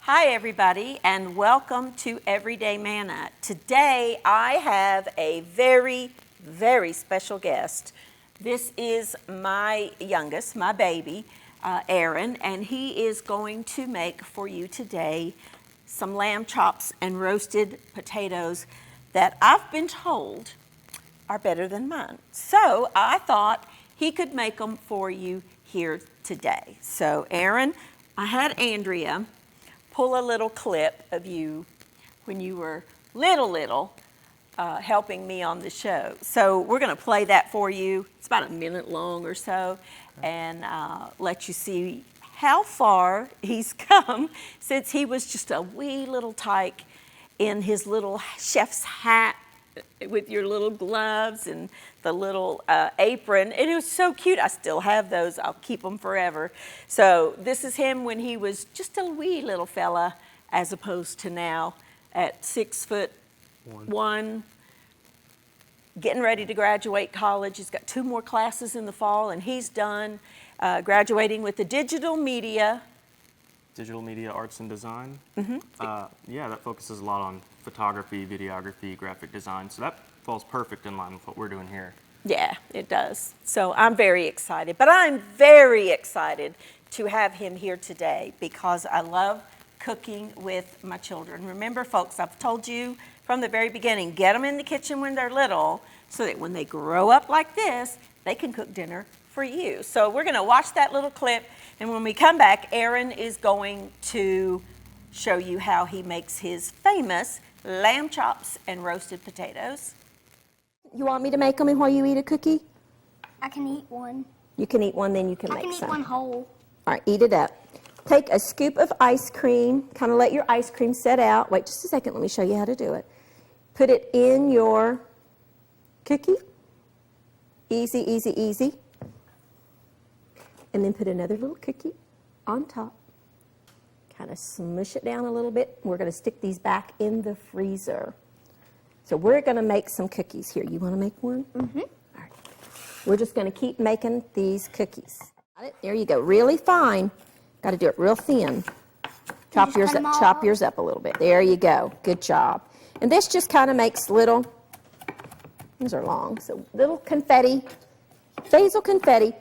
Hi everybody, and welcome to Everyday Manna. Today I have a very, very special guest. This is my youngest, my baby, Aaron, and he is going to make for you today some lamb chops and roasted potatoes that I've been told are better than mine. So I thought he could make them for you here today. So Aaron, I had Andrea pull a little clip of you when you were little, helping me on the show. So we're going to play that for you. It's about a minute long or so, and let you see how far he's come since he was just a wee little tyke in his little chef's hat with your little gloves and the little apron. And it was so cute. I still have those. I'll keep them forever. So this is him when he was just a wee little fella, as opposed to now at 6'1", getting ready to graduate college. He's got 2 more classes in the fall, and he's done graduating with the digital media Arts and Design. Mm-hmm. Yeah, that focuses a lot on photography, videography, graphic design. So that falls perfect in line with what we're doing here. Yeah, it does. So I'm very excited. But I'm very excited to have him here today because I love cooking with my children. Remember, folks, I've told you from the very beginning, get them in the kitchen when they're little so that when they grow up like this, they can cook dinner for you. So we're going to watch that little clip, and when we come back, Aaron is going to show you how he makes his famous lamb chops and roasted potatoes. You want me to make them while you eat a cookie? I can eat one. You can eat one, then you can make some. I can eat one whole. All right, eat it up. Take a scoop of ice cream, kind of let your ice cream set out. Wait just a second, let me show you how to do it. Put it in your cookie. Easy, easy, easy. And then put another little cookie on top. Kind of smush it down a little bit. We're going to stick these back in the freezer. So we're going to make some cookies here. You want to make one? Mm-hmm. All right. We're just going to keep making these cookies. Got it? There you go. Really fine. Got to do it real thin. Chop yours up a little bit. There you go. Good job. And this just kind of makes little, these are long, so little confetti, basil confetti.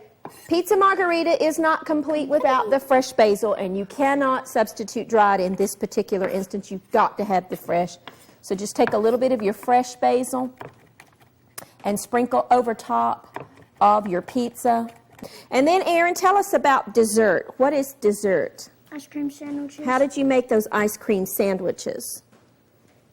Pizza margherita is not complete without the fresh basil, and you cannot substitute dried in this particular instance. You've got to have the fresh. So just take a little bit of your fresh basil and sprinkle over top of your pizza. And then, Aaron, tell us about dessert. What is dessert? Ice cream sandwiches. How did you make those ice cream sandwiches?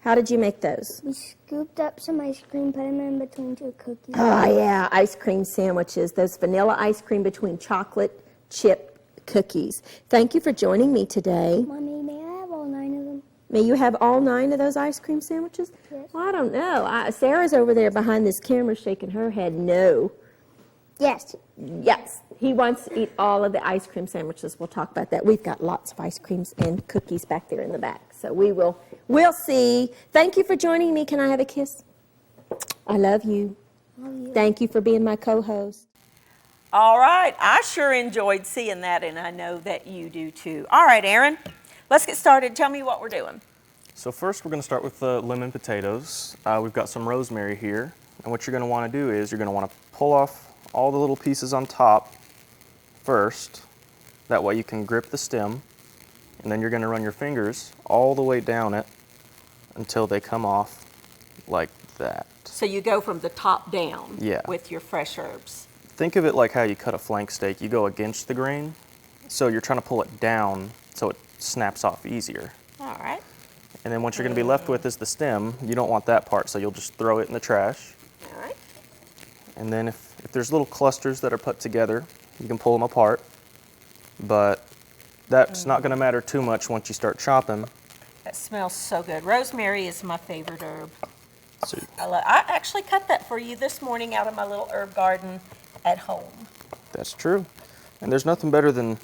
How did you make those? We scooped up some ice cream, put them in between 2 cookies. Oh, yeah, ice cream sandwiches. Those vanilla ice cream between chocolate chip cookies. Thank you for joining me today. Mommy, may I have all 9 of them? May you have all 9 of those ice cream sandwiches? Yes. Well, I don't know. Sarah's over there behind this camera shaking her head no. Yes. Yes, he wants to eat all of the ice cream sandwiches. We'll talk about that. We've got lots of ice creams and cookies back there in the back. So we'll see. Thank you for joining me. Can I have a kiss? I love you. Love you. Thank you for being my co-host. All right. I sure enjoyed seeing that, and I know that you do too. All right, Aaron, let's get started. Tell me what we're doing. So first we're going to start with the lemon potatoes. We've got some rosemary here. And what you're going to want to do is you're going to want to pull off all the little pieces on top first. That way you can grip the stem. And then you're going to run your fingers all the way down it until they come off like that. So you go from the top down with your fresh herbs. Think of it like how you cut a flank steak. You go against the grain, so you're trying to pull it down so it snaps off easier. All right. And then what you're going to be left with is the stem. You don't want that part, so you'll just throw it in the trash. All right. And then if there's little clusters that are put together, you can pull them apart. But that's not going to matter too much once you start chopping. That smells so good. Rosemary is my favorite herb. So, I actually cut that for you this morning out of my little herb garden at home. That's true. And there's nothing better than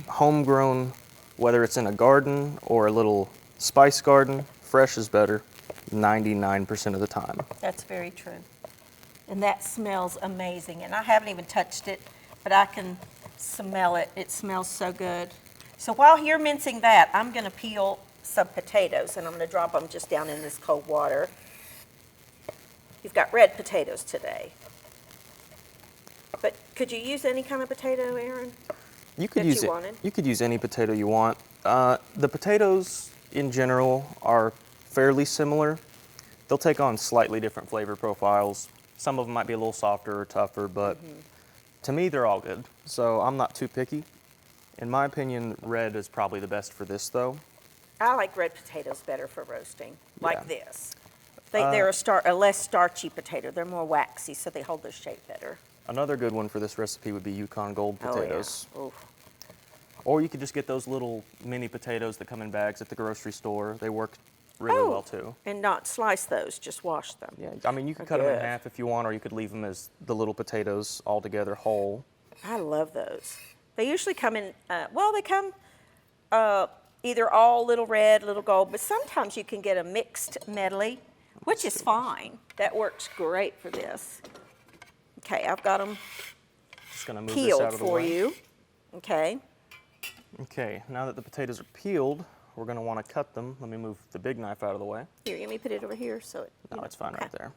homegrown, whether it's in a garden or a little spice garden. Fresh is better 99% of the time. That's very true. And that smells amazing. And I haven't even touched it, but I can smell it. It smells so good. So while you're mincing that, I'm going to peel some potatoes, and I'm going to drop them just down in this cold water. You've got red potatoes today. But could you use any kind of potato, Aaron? You could That use you it. wanted? You could use any potato you want. The potatoes in general are fairly similar. They'll take on slightly different flavor profiles. Some of them might be a little softer or tougher, but to me they're all good. So I'm not too picky. In my opinion, red is probably the best for this though. I like red potatoes better for roasting, like Yeah. this. They're a less starchy potato. They're more waxy, so they hold their shape better. Another good one for this recipe would be Yukon Gold potatoes. Oh, yeah. Oof. Or you could just get those little mini potatoes that come in bags at the grocery store. They work really well too. And not slice those, just wash them. Yeah, I mean, you could cut them in half if you want, or you could leave them as the little potatoes all together whole. I love those. They usually come in, they come either all little red, little gold, but sometimes you can get a mixed medley, which is fine. That works great for this. Okay, I've got them Just gonna move this out peeled of the for way. you. Okay. Okay, now that the potatoes are peeled, we're gonna wanna cut them. Let me move the big knife out of the way. Here, let me put it over here so it. No, it's fine okay. right there.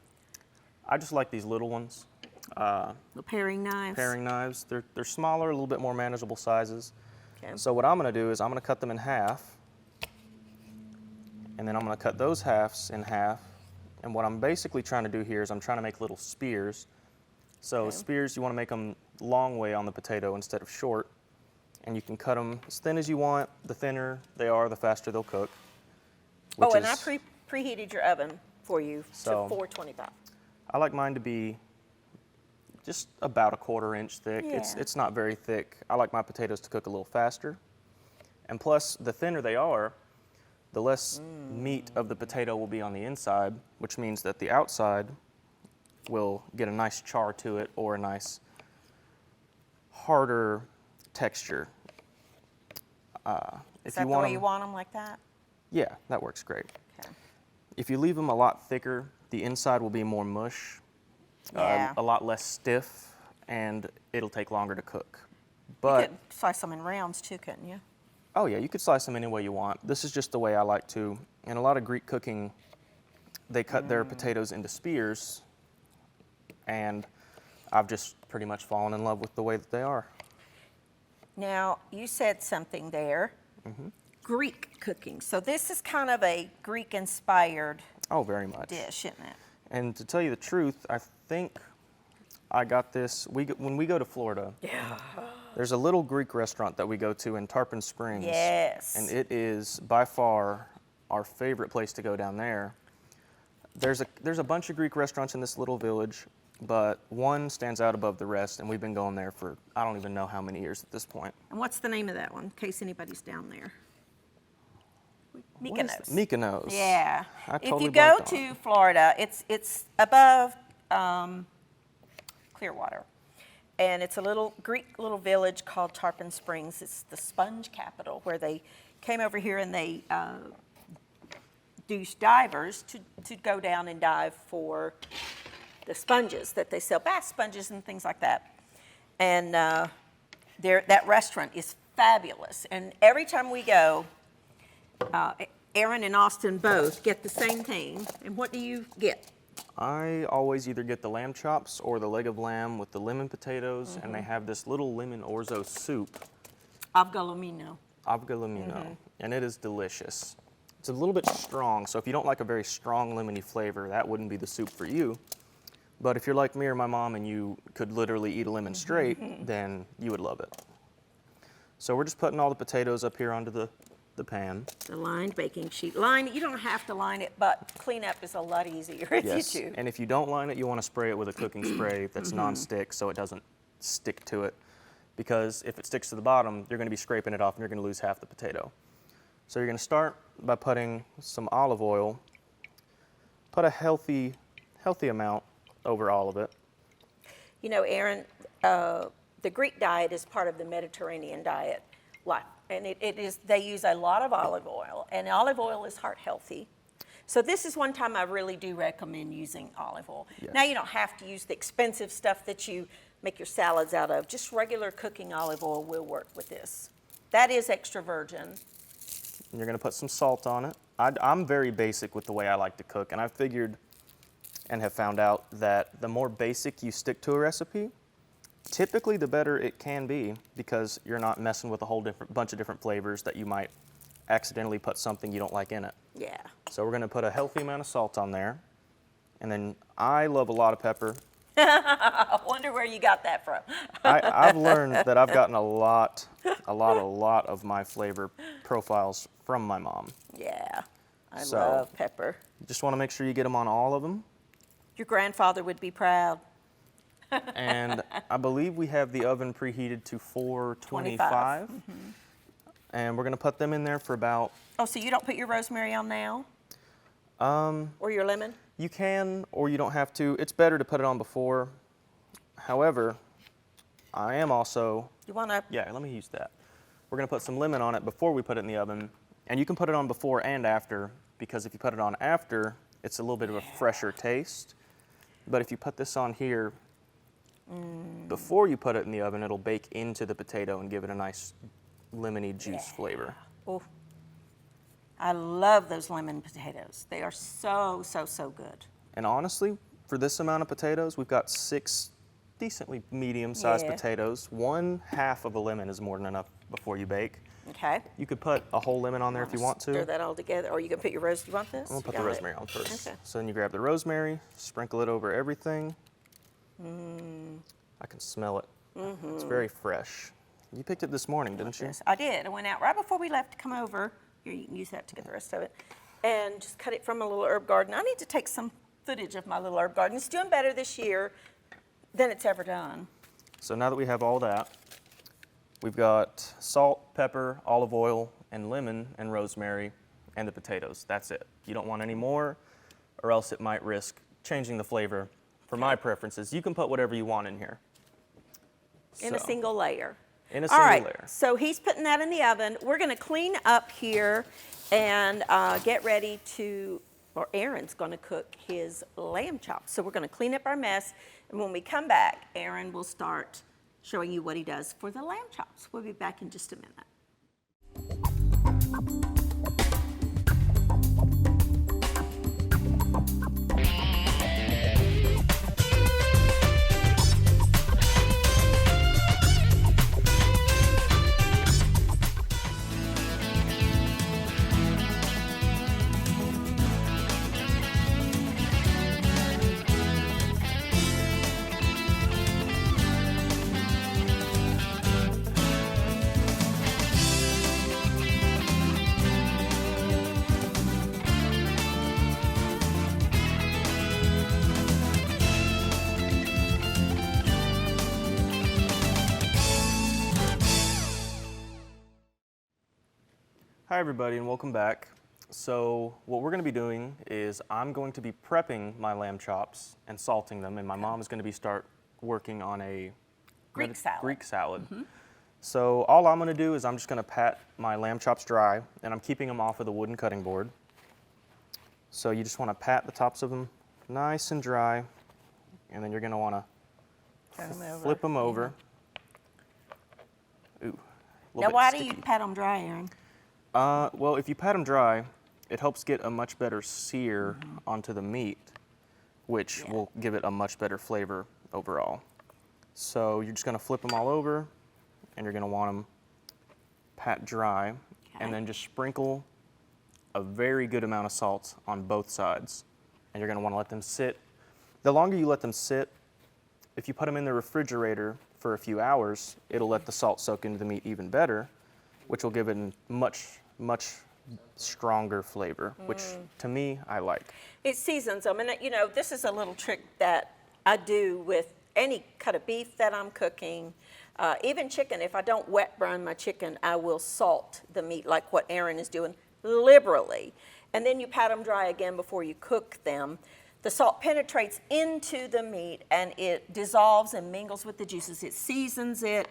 I just like these little ones. Little paring knives. Paring knives. They're smaller, a little bit more manageable sizes. Okay. So what I'm gonna do is I'm gonna cut them in half, and then I'm gonna cut those halves in half. And what I'm basically trying to do here is I'm trying to make little spears. So Okay. spears, you wanna make them long way on the potato instead of short. And you can cut them as thin as you want. The thinner they are, the faster they'll cook. Oh, and I is- preheated your oven for you So- to 425. I like mine to be just about a 1/4 inch thick. Yeah. It's not very thick. I like my potatoes to cook a little faster. And plus, the thinner they are, the less meat of the potato will be on the inside, which means that the outside will get a nice char to it or a nice harder texture. Is that the way you want them, like that? Yeah, that works great. Okay. If you leave them a lot thicker, the inside will be more mush, Yeah. a lot less stiff, and it'll take longer to cook. You But, could slice them in rounds too, couldn't you? oh yeah, you could slice them any way you want. This is just the way I like to. In a lot of Greek cooking, they cut their potatoes into spears, and I've just pretty much fallen in love with the way that they are. Now, you said something there. Greek cooking. So this is kind of a Greek-inspired Oh, very much. dish, isn't it? And to tell you the truth, I think I got this, when we go to Florida, there's a little Greek restaurant that we go to in Tarpon Springs. Yes. And it is by far our favorite place to go down there. There's a bunch of Greek restaurants in this little village, but one stands out above the rest, and we've been going there for I don't even know how many years at this point. And what's the name of that one, in case anybody's down there? What is Mykonos. Mykonos. Yeah. I If totally you go blanked on it. to Florida, it's above Clearwater. And it's a little Greek little village called Tarpon Springs. It's the sponge capital, where they came over here and they induced divers to go down and dive for the sponges that they sell, bass sponges and things like that. And that restaurant is fabulous. And every time we go, Aaron and Austin both get the same thing. And what do you get? I always either get the lamb chops or the leg of lamb with the lemon potatoes, and they have this little lemon orzo soup, Avgalomino. avgalamino, and it is delicious. It's a little bit strong, so if you don't like a very strong lemony flavor, that wouldn't be the soup for you. But if you're like me or my mom and you could literally eat a lemon straight, then you would love it. So we're just putting all the potatoes up here onto the pan. The lined baking sheet. You don't have to line it, but cleanup is a lot easier if Yes, you do. and if you don't line it, you want to spray it with a cooking spray that's non-stick so it doesn't stick to it. Because if it sticks to the bottom, you're going to be scraping it off and you're going to lose half the potato. So you're going to start by putting some olive oil. Put a healthy amount over all of it. You know, Aaron, the Greek diet is part of the Mediterranean diet. And they use a lot of olive oil, and olive oil is heart healthy. So this is one time I really do recommend using olive oil. Yes. Now you don't have to use the expensive stuff that you make your salads out of. Just regular cooking olive oil will work with this. That is extra virgin. And you're gonna put some salt on it. I'm very basic with the way I like to cook, and I've figured and have found out that the more basic you stick to a recipe, typically the better it can be, because you're not messing with a whole bunch of different flavors that you might accidentally put something you don't like in it. Yeah. So we're gonna put a healthy amount of salt on there. And then I love a lot of pepper. I wonder where you got that from. I've learned that I've gotten a lot of my flavor profiles from my mom. Yeah, I So- love pepper. You just wanna make sure you get them on all of them. Your grandfather would be proud. And I believe we have the oven preheated to 425. And we're gonna put them in there for about, Oh, so you don't put your rosemary on now? Or your lemon? you can or you don't have to. It's better to put it on before. However, I am also, You want to? yeah, let me use that. We're gonna put some lemon on it before we put it in the oven. And you can put it on before and after, because if you put it on after, it's a little bit of a fresher taste. But if you put this on here before you put it in the oven, it'll bake into the potato and give it a nice lemony juice flavor. Oh, I love those lemon potatoes. They are so, so, so good. And honestly, for this amount of potatoes, we've got 6 decently medium-sized Yeah. potatoes. 1/2 of a lemon is more than enough before you bake. Okay. You could put a whole lemon on there if you want to. Stir that all together, or you can put your rose. You want this? I'm gonna put You the got it? rosemary on first. Okay. So then you grab the rosemary, sprinkle it over everything. I can smell it. It's very fresh. You picked it this morning, didn't you? Yes, I did. I went out right before we left to come over. Here, you can use that to get the rest of it. And just cut it from a little herb garden. I need to take some footage of my little herb garden. It's doing better this year than it's ever done. So now that we have all that, we've got salt, pepper, olive oil, and lemon, and rosemary, and the potatoes. That's it. You don't want any more, or else it might risk changing the flavor. For my preferences, you can put whatever you want in here. In a So, single layer. In a All single right, layer. so he's putting that in the oven. We're going to clean up here and get ready to, or Aaron's going to cook his lamb chops. So we're going to clean up our mess, and when we come back, Aaron will start showing you what he does for the lamb chops. We'll be back in just a minute. Hi everybody and welcome back. So what we're going to be doing is I'm going to be prepping my lamb chops and salting them, and my mom is going to be start working on a Greek salad. Greek salad. So all I'm going to do is I'm just going to pat my lamb chops dry, and I'm keeping them off of the wooden cutting board. So you just want to pat the tops of them nice and dry, and then you're going to want to flip them over. Ooh. a little Now, bit why do sticky. you pat them dry, Aaron? Well, if you pat them dry, it helps get a much better sear onto the meat, which will give it a much better flavor overall. So you're just going to flip them all over, and you're going to want them pat dry, and then just sprinkle a very good amount of salt on both sides. And you're going to want to let them sit. The longer you let them sit, if you put them in the refrigerator for a few hours, it'll let the salt soak into the meat even better, which will give it a much stronger flavor, which to me, I like. It seasons them, and you know, this is a little trick that I do with any cut of beef that I'm cooking, even chicken. If I don't wet brine my chicken, I will salt the meat like what Aaron is doing liberally, and then you pat them dry again before you cook them. The salt penetrates into the meat and it dissolves and mingles with the juices. It seasons it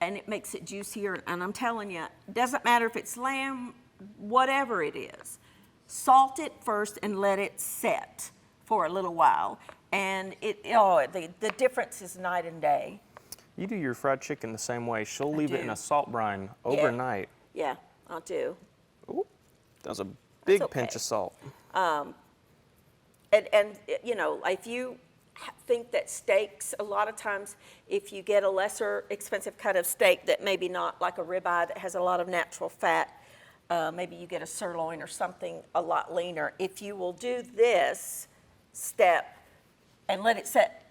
and it makes it juicier. And I'm telling you, it doesn't matter if it's lamb, whatever it is. Salt it first and let it set for a little while. And the difference is night and day. You do your fried chicken the same way. She'll leave it in do. a salt brine overnight. Yeah, I'll do. Ooh, that's a big okay. pinch of salt. And you know, if you think that steaks, a lot of times, if you get a lesser expensive cut of steak that maybe not like a ribeye that has a lot of natural fat, maybe you get a sirloin or something a lot leaner. If you will do this step and let it set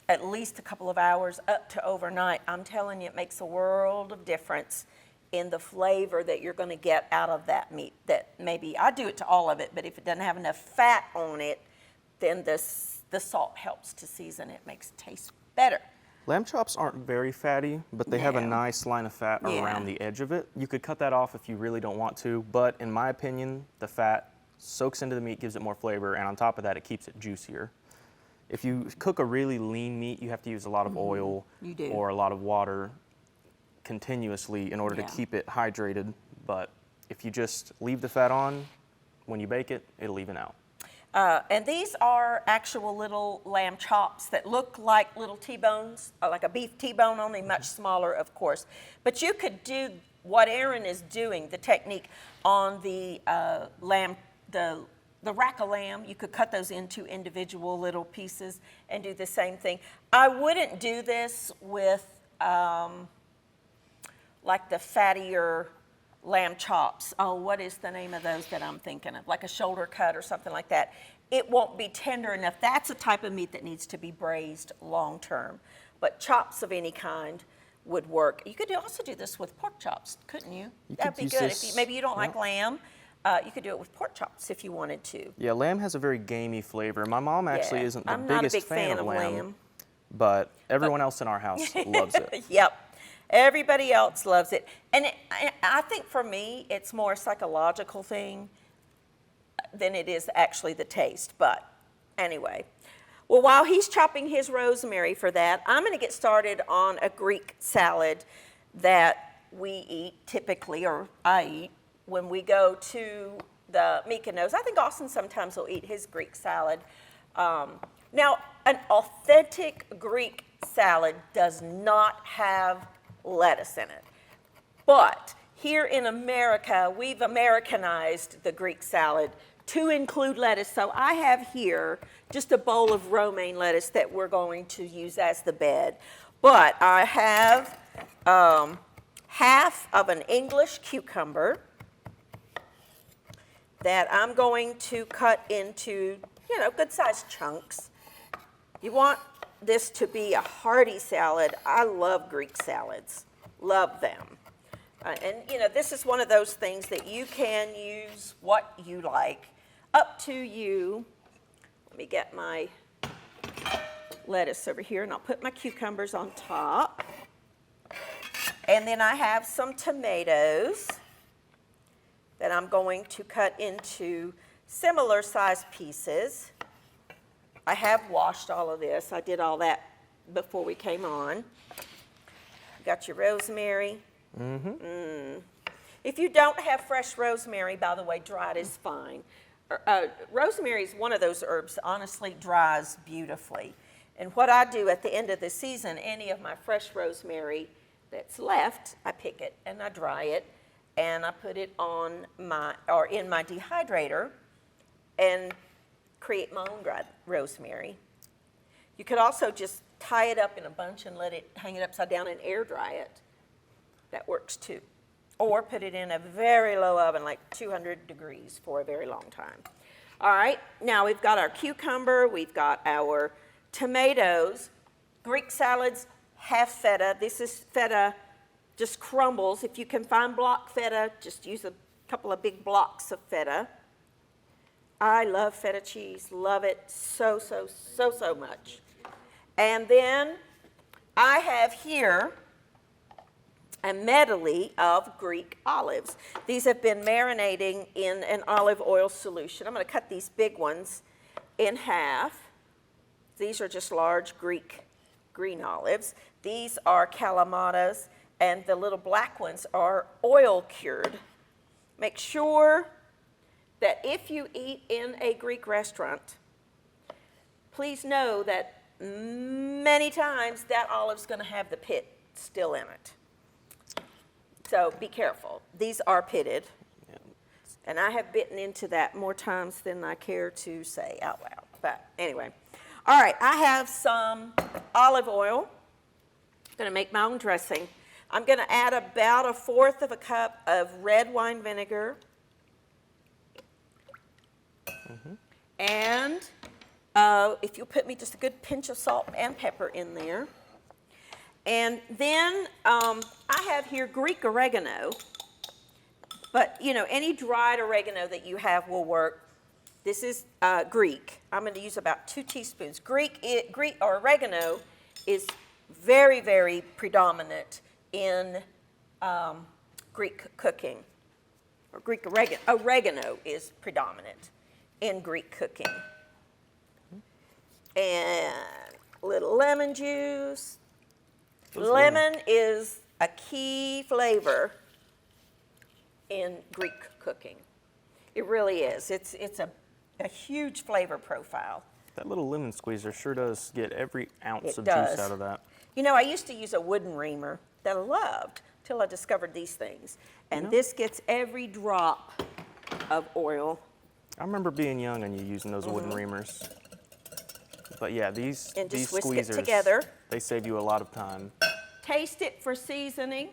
at least a couple of hours up to overnight, I'm telling you, it makes a world of difference in the flavor that you're going to get out of that meat. That maybe I do it to all of it, but if it doesn't have enough fat on it, then the salt helps to season it, makes it taste better. Lamb chops aren't very fatty, but they have a No. nice line of fat Yeah. around the edge of it. You could cut that off if you really don't want to, but in my opinion, the fat soaks into the meat, gives it more flavor, and on top of that, it keeps it juicier. If you cook a really lean meat, you have to use a lot of oil You do. or a lot of water continuously in order Yeah. to keep it hydrated. But if you just leave the fat on, when you bake it, it'll even out. And these are actual little lamb chops that look like little T-bones, like a beef T-bone, only much smaller, of course. But you could do what Erin is doing, the technique on the lamb, the rack of lamb. You could cut those into individual little pieces and do the same thing. I wouldn't do this with like the fattier lamb chops. Oh, what is the name of those that I'm thinking of? Like a shoulder cut or something like that. It won't be tender enough. That's a type of meat that needs to be braised long term. But chops of any kind would work. You could also do this with pork chops, couldn't you? That'd could be use good. this- If you, maybe you don't like yeah. lamb, you could do it with pork chops if you wanted to. Yeah, lamb has a very gamey flavor. My mom actually Yeah. isn't the I'm not a biggest big fan of lamb, but everyone else in our house loves it. Yep. Everybody else loves it. And I think for me, it's more a psychological thing than it is actually the taste. But anyway. Well, while he's chopping his rosemary for that, I'm going to get started on a Greek salad that we eat typically, or I eat, when we go to the Mykonos. I think Austin sometimes will eat his Greek salad. Now, an authentic Greek salad does not have lettuce in it. But here in America, we've Americanized the Greek salad to include lettuce. So I have here just a bowl of romaine lettuce that we're going to use as the bed. But I have half of an English cucumber that I'm going to cut into, good-sized chunks. You want this to be a hearty salad. I love Greek salads, love them. And this is one of those things that you can use what you like, up to you. Let me get my lettuce over here, and I'll put my cucumbers on top. And then I have some tomatoes that I'm going to cut into similar sized pieces. I have washed all of this. I did all that before we came on. Got your rosemary. If you don't have fresh rosemary, by the way, dried is fine. Rosemary is one of those herbs, honestly, dries beautifully. And what I do at the end of the season, any of my fresh rosemary that's left, I pick it and I dry it and I put it on in my dehydrator and create my own dried rosemary. You could also just tie it up in a bunch and hang it upside down and air dry it. That works too. Or put it in a very low oven, like 200 degrees for a very long time. All right, now we've got our cucumber, we've got our tomatoes. Greek salads have feta. This is feta, just crumbles. If you can find block feta, just use a couple of big blocks of feta. I love feta cheese, love it so, so, so, so much. And then I have here a medley of Greek olives. These have been marinating in an olive oil solution. I'm going to cut these big ones in half. These are just large Greek green olives. These are kalamatas, and the little black ones are oil cured. Make sure that if you eat in a Greek restaurant, please know that many times that olive's going to have the pit still in it. So be careful. These are pitted. Yeah. And I have bitten into that more times than I care to say out loud. But anyway. All right, I have some olive oil. I'm going to make my own dressing. I'm going to add about 1/4 of a cup of red wine vinegar. And if you'll put me just a good pinch of salt and pepper in there. And then I have here Greek oregano. But, you know, any dried oregano that you have will work. This is Greek. I'm going to use about 2 teaspoons. Greek oregano is very, very predominant in Greek cooking. Or Greek oregano is predominant in Greek cooking. And a little lemon juice. Lemon is a key flavor in Greek cooking. It really is. It's a huge flavor profile. That little lemon squeezer sure does get every ounce It of does. juice out of that. You know, I used to use a wooden reamer that I loved till I discovered these things. And this gets every drop of oil. I remember being young and you using those wooden reamers. But yeah, these And just whisk squeezers, it together. they save you a lot of time. Taste it for seasoning.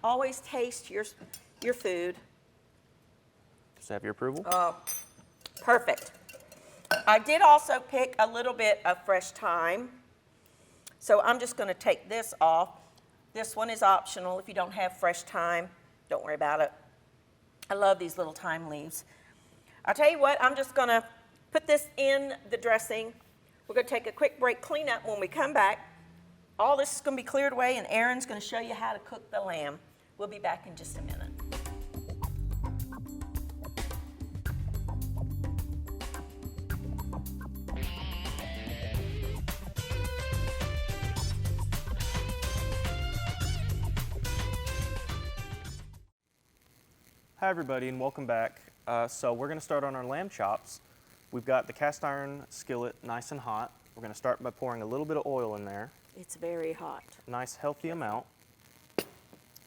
Always taste your food. Does that have your approval? Perfect. I did also pick a little bit of fresh thyme. So I'm just going to take this off. This one is optional. If you don't have fresh thyme, don't worry about it. I love these little thyme leaves. I'll tell you what, I'm just going to put this in the dressing. We're going to take a quick break, clean up. When we come back, all this is going to be cleared away, and Aaron's going to show you how to cook the lamb. We'll be back in just a minute. Hi everybody and welcome back. So we're going to start on our lamb chops. We've got the cast iron skillet nice and hot. We're going to start by pouring a little bit of oil in there. It's very hot. Nice healthy amount.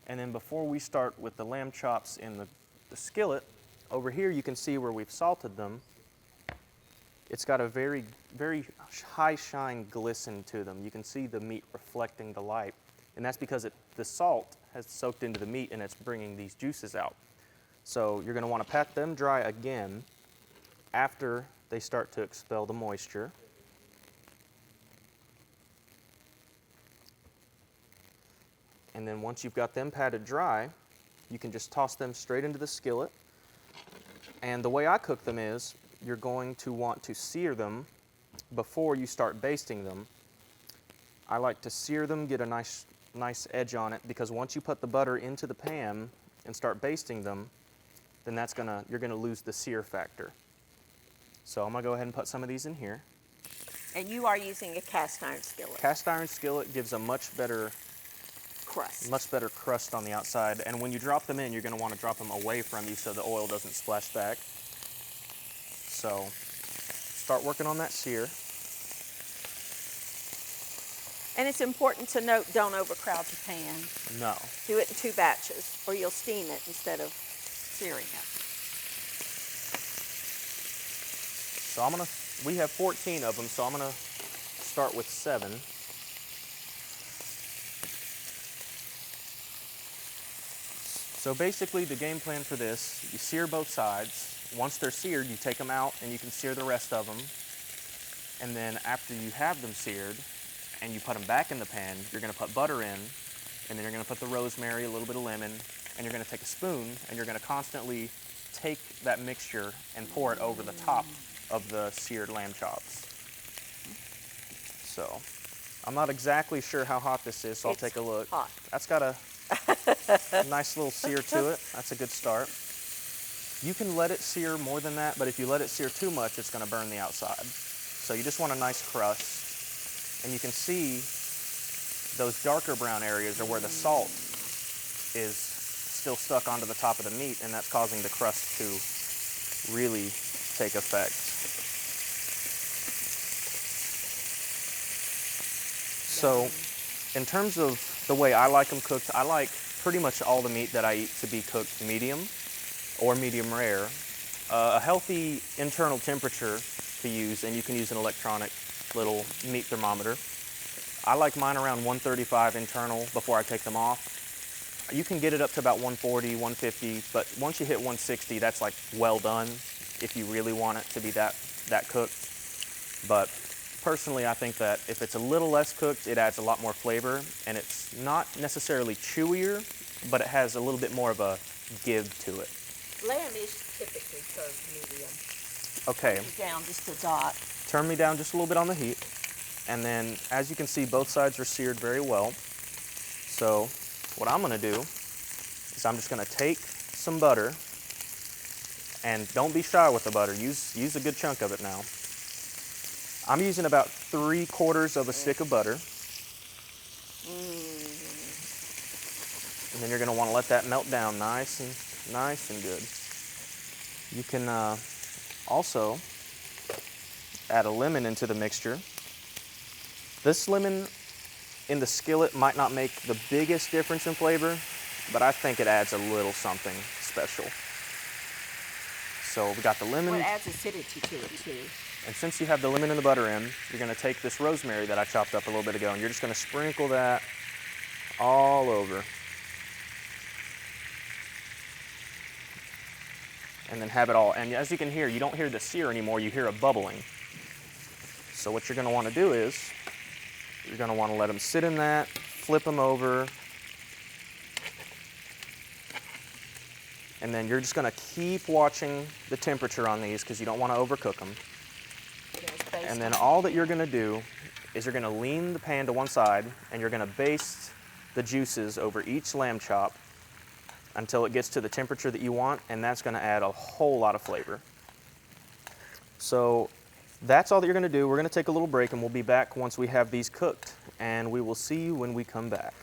And then before we start with the lamb chops in the skillet, over here you can see where we've salted them. It's got a very, very high shine glisten to them. You can see the meat reflecting the light. And that's because the salt has soaked into the meat and it's bringing these juices out. So you're going to want to pat them dry again after they start to expel the moisture. And then once you've got them patted dry, you can just toss them straight into the skillet. And the way I cook them is, you're going to want to sear them before you start basting them. I like to sear them, get a nice edge on it, because once you put the butter into the pan and start basting them, then you're gonna lose the sear factor. So I'm gonna go ahead and put some of these in here. And you are using a cast iron skillet. Cast iron skillet gives a much better crust on the outside. And when you drop them in, you're gonna wanna drop them away from you so the oil doesn't splash back. So start working on that sear. And it's important to note, don't overcrowd the pan. No. Do it in 2 batches, or you'll steam it instead of searing it. So we have 14 of them, so I'm gonna start with 7. So basically the game plan for this, you sear both sides. Once they're seared, you take them out and you can sear the rest of them. And then after you have them seared and you put them back in the pan, you're gonna put butter in, and then you're gonna put the rosemary, a little bit of lemon, and you're gonna take a spoon and you're gonna constantly take that mixture and pour it over the top of the seared lamb chops. So, I'm not exactly sure how hot this is, so I'll take a look. Hot. That's got a nice little sear to it. That's a good start. You can let it sear more than that, but if you let it sear too much, it's gonna burn the outside. So you just want a nice crust. And you can see those darker brown areas are where the salt is still stuck onto the top of the meat, and that's causing the crust to really take effect. So in terms of the way I like them cooked, I like pretty much all the meat that I eat to be cooked medium or medium rare. A healthy internal temperature to use, and you can use an electronic little meat thermometer. I like mine around 135 internal before I take them off. You can get it up to about 140, 150, but once you hit 160, that's like well done if you really want it to be that cooked. But personally, I think that if it's a little less cooked, it adds a lot more flavor, and it's not necessarily chewier, but it has a little bit more of a give to it. Lamb is typically served medium. Okay, Down just a dot. turn me down just a little bit on the heat, and then as you can see, both sides are seared very well. So what I'm gonna do is I'm just gonna take some butter, and don't be shy with the butter, use a good chunk of it now. I'm using about 3/4 of a stick of butter. And then you're gonna wanna let that melt down nice and good. You can also add a lemon into the mixture. This lemon in the skillet might not make the biggest difference in flavor, but I think it adds a little something special. So we got the lemon. Well, it adds acidity to it too. And since you have the lemon and the butter in, you're gonna take this rosemary that I chopped up a little bit ago, and you're just gonna sprinkle that all over. And then have it all. And as you can hear, you don't hear the sear anymore, you hear a bubbling. So what you're gonna wanna do is, you're gonna wanna let them sit in that, flip them over, and then you're just gonna keep watching the temperature on these because you don't wanna overcook them. And then all that you're gonna do is you're gonna lean the pan to one side and you're gonna baste the juices over each lamb chop until it gets to the temperature that you want, and that's gonna add a whole lot of flavor. So that's all that you're gonna do. We're gonna take a little break and we'll be back once we have these cooked, and we will see you when we come back.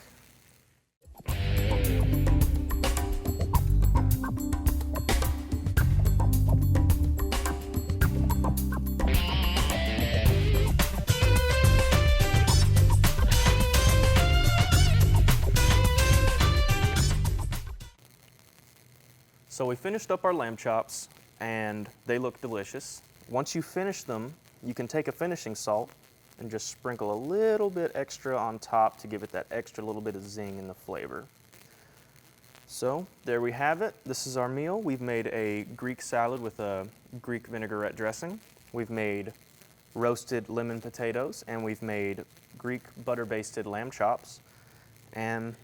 So we finished up our lamb chops and they look delicious. Once you finish them, you can take a finishing salt and just sprinkle a little bit extra on top to give it that extra little bit of zing in the flavor. So there we have it. This is our meal. We've made a Greek salad with a Greek vinaigrette dressing. We've made roasted lemon potatoes, and we've made Greek butter-basted lamb chops. And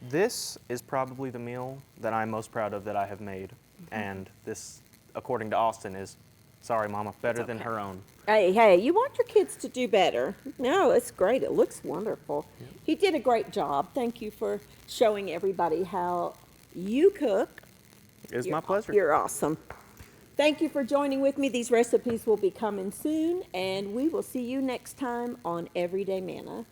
this is probably the meal that I'm most proud of that I have made. And this, according to Austin, is, sorry Mama, better than her own. Hey, you want your kids to do better. No, it's great. It looks wonderful. Yep. He did a great job. Thank you for showing everybody how you cook. It's my pleasure. You're awesome. Thank you for joining with me. These recipes will be coming soon, and we will see you next time on Everyday Manna.